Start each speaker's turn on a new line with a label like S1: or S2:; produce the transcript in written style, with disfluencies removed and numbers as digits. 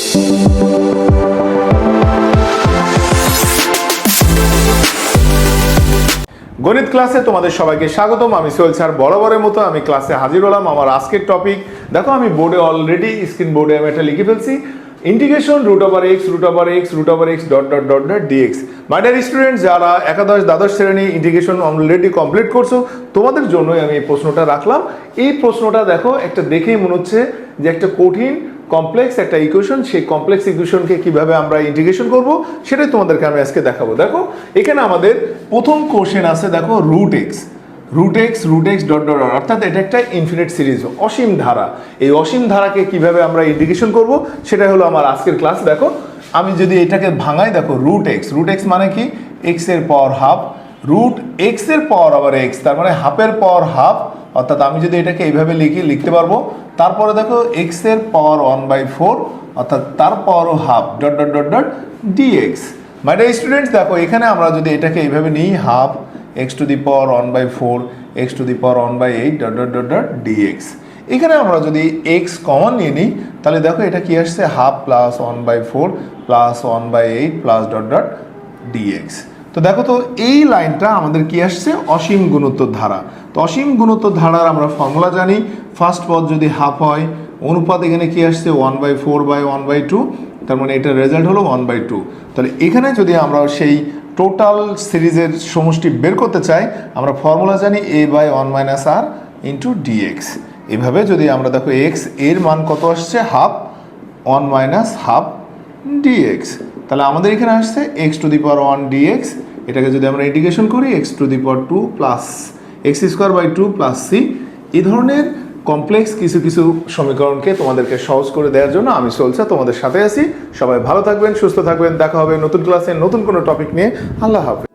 S1: গণিত ক্লাসে তোমাদের সবাইকে স্বাগতম। আমি সোহেল স্যার বরাবরের মতো আমি ক্লাসে হাজির হলাম। আমার আজকের টপিক দেখো, আমি বোর্ডে অলরেডি স্ক্রিন বোর্ডে আমি এটা লিখে ফেলছি, integration root over x dot dot dot dot dx. My dear student, যারা একাদশ দ্বাদশ শ্রেণী ইন্টিগ্রেশন অলরেডি কমপ্লিট করছো, তোমাদের জন্যই আমি এই প্রশ্নটা রাখলাম। এই প্রশ্নটা দেখো, একটা দেখেই মনে হচ্ছে যে একটা কঠিন কমপ্লেক্স একটা ইকুয়েশন, সেই কমপ্লেক্স ইকুয়েশনকে কিভাবে আমরা ইন্টিগ্রেশন করব সেটাই তোমাদেরকে আমি আজকে দেখাবো। দেখো এখানে আমাদের প্রথম কোশ্চেন আছে, দেখো রুট এক্স ডট ডট, অর্থাৎ এটা একটা ইনফিনিট সিরিজ, অসীম ধারা। এই অসীম ধারাকে কিভাবে আমরা ইন্টিগ্রেশন করব সেটাই হলো আমার আজকের ক্লাস। দেখো আমি যদি এটাকে ভাঙাই, দেখো রুট এক্স মানে কি, এক্স এর পাওয়ার হাফ, রুট এক্স এর পাওয়ার আবার এক্স, তার মানে হাফের পাওয়ার হাফ, অর্থাৎ আমি যদি এটাকে এইভাবে লিখতে পারবো। তারপরে দেখো এক্স এর পাওয়ার 1/4, অর্থাৎ তার পাওয়ারও half, dot dot dot dot dx. My dear students, দেখো এখানে আমরা যদি এটাকে এইভাবে নিই, half x to the power 1/4 x to the power 1/8 dot dot dot dot dx. এখানে আমরা যদি এক্স কমন নিয়ে নিই, তাহলে দেখো এটা কি আসছে, half plus 1/4 plus 1/8 plus dot dot dx. তো দেখো তো এই লাইনটা আমাদের কি আসছে, অসীম গুণোত্তর ধারা। তো অসীম গুণোত্তর ধারার আমরা ফর্মুলা জানি, ফার্স্ট পদ যদি হাফ হয়, অনুপাত এখানে কি আসছে 1/4/1/2, তার মানে এটার রেজাল্ট হলো 1/2। তাহলে এখানে যদি আমরা সেই টোটাল সিরিজের সমষ্টি বের করতে চাই, আমরা ফর্মুলা জানি a/1 - r ইন্টু ডিএক্স। এভাবে যদি আমরা দেখো এক্স এর মান কত আসছে, হাফ, 1 - হাফ ডিএক্স, তাহলে আমাদের এখানে আসছে x to the power 1 dx. এটাকে যদি আমরা ইন্টিগ্রেশন করি, x to the power 2 plus x square by 2 plus C. এই ধরনের কমপ্লেক্স কিছু সমীকরণকে তোমাদেরকে সহজ করে দেওয়ার জন্য আমি সোহেল স্যার তোমাদের সাথে আছি। সবাই ভালো থাকবেন, সুস্থ থাকবেন, দেখা হবে নতুন ক্লাসে নতুন কোনো টপিক নিয়ে। আল্লাহ হাফেজ।